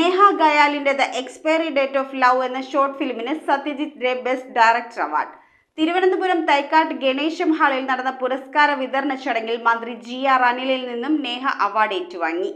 നേഹ ഗയാലിന്റെ the expiry date of love എന്ന short ഫിലിമിന് Satyajit Ray best director award. Thiruvananthapuram Thycaud Ganesham ഹാളിൽ നടന്ന പുരസ്കാര വിതരണ ചടങ്ങിൽ മന്ത്രി GR അനിലിൽ നിന്നും നേഹ അവാർഡ് ഏറ്റുവാങ്ങി.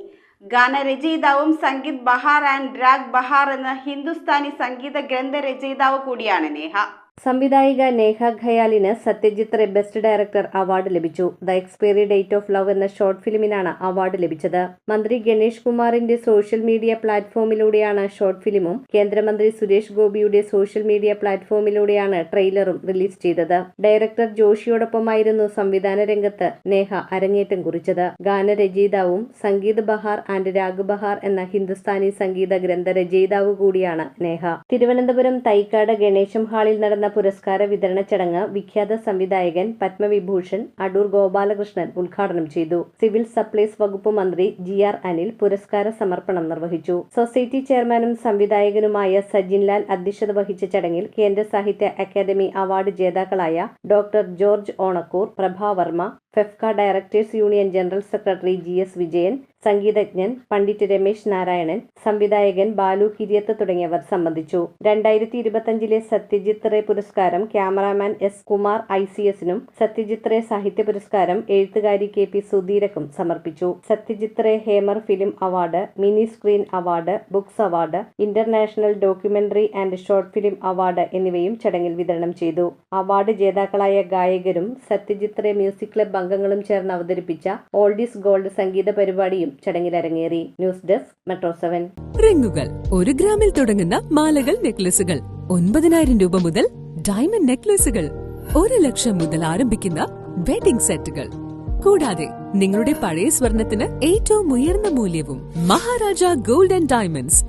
ഗാനരചയിതാവും സംഗീത് ബഹാർ ആൻഡ് രാഗ് ബഹാർ എന്ന ഹിന്ദുസ്ഥാനി സംഗീത ഗ്രന്ഥരചയിതാവ് കൂടിയാണ് നേഹ. സംവിധായിക നേഹ ഖയാലിന് Satyajit Ray best director award ലഭിച്ചു. The expiry date of love എന്ന ഷോർട്ട് ഫിലിമിനാണ് അവാർഡ് ലഭിച്ചത്. മന്ത്രി ഗണേഷ് കുമാറിന്റെ സോഷ്യൽ മീഡിയ പ്ലാറ്റ്ഫോമിലൂടെയാണ് ഷോർട്ട് ഫിലിമും കേന്ദ്രമന്ത്രി സുരേഷ് ഗോപിയുടെ സോഷ്യൽ മീഡിയ പ്ലാറ്റ്ഫോമിലൂടെയാണ് ട്രെയിലറും റിലീസ് ചെയ്തത്. ഡയറക്ടർ ജോഷിയോടൊപ്പമായിരുന്നു സംവിധാന രംഗത്ത് നേഹ അരങ്ങേറ്റം കുറിച്ചത്. ഗാനരചയിതാവും സംഗീത് ബഹാർ ആൻഡ് രാഗ് ബഹാർ എന്ന ഹിന്ദുസ്ഥാനി സംഗീത ഗ്രന്ഥരചയിതാവ് കൂടിയാണ് നേഹ. തിരുവനന്തപുരം തൈക്കാട് ഗണേശം ഹാളിൽ നടന്ന പുരസ്കാര വിതരണ ചടങ്ങ് വിഖ്യാത സംവിധായകൻ പത്മവിഭൂഷൺ അടൂർ ഗോപാലകൃഷ്ണൻ ഉദ്ഘാടനം ചെയ്തു. സിവിൽ സപ്ലൈസ് വകുപ്പ് മന്ത്രി GR അനിൽ പുരസ്കാര സമർപ്പണം നിർവഹിച്ചു. സൊസൈറ്റി ചെയർമാനും സംവിധായകനുമായ സജിൻ ലാൽ അധ്യക്ഷത വഹിച്ച ചടങ്ങിൽ കേന്ദ്ര സാഹിത്യ അക്കാദമി അവാർഡ് ജേതാക്കളായ doctor George Onakkoor, Prabha Varma, FEFKA directors union general secretary GS Vijayan, സംഗീതജ്ഞൻ പണ്ഡിറ്റ് രമേശ് നാരായണൻ, സംവിധായകൻ ബാലു കിരിയത്ത് തുടങ്ങിയവർ സംബന്ധിച്ചു. 2025 സത്യജിത് റേ പുരസ്കാരം ക്യാമറാമാൻ S കുമാർ ICSനും സത്യജിത് റേ സാഹിത്യ പുരസ്കാരം എഴുത്തുകാരി KP സുധീരക്കും സമർപ്പിച്ചു. സത്യജിത് റേ ഹേമർ film award, mini screen award, books award, international documentary and short film award എന്നിവയും ചടങ്ങിൽ വിതരണം ചെയ്തു. അവാർഡ് ജേതാക്കളായ ഗായകരും സത്യജിത് റേ മ്യൂസിക് ക്ലബ് അംഗങ്ങളും ചേർന്ന് അവതരിപ്പിച്ച ഓൾഡ് ഈസ് ഗോൾഡ് സംഗീത പരിപാടിയും ചടങ്ങിൽ അരങ്ങേറി. News desk metro 7. റിങ്ങുകൾ 1 ഗ്രാമിൽ തുടങ്ങുന്ന മാലകൾ, നെക്ലസുകൾ 9,000 രൂപ മുതൽ ഡയമണ്ട് നെക്ലസുകൾ 1 ലക്ഷം മുതൽ ആരംഭിക്കുന്ന വെഡിംഗ് സെറ്റുകൾ. കൂടാതെ നിങ്ങളുടെ പഴയ സ്വർണത്തിന് ഏറ്റവും ഉയർന്ന മൂല്യവും. Maharaja gold and diamonds,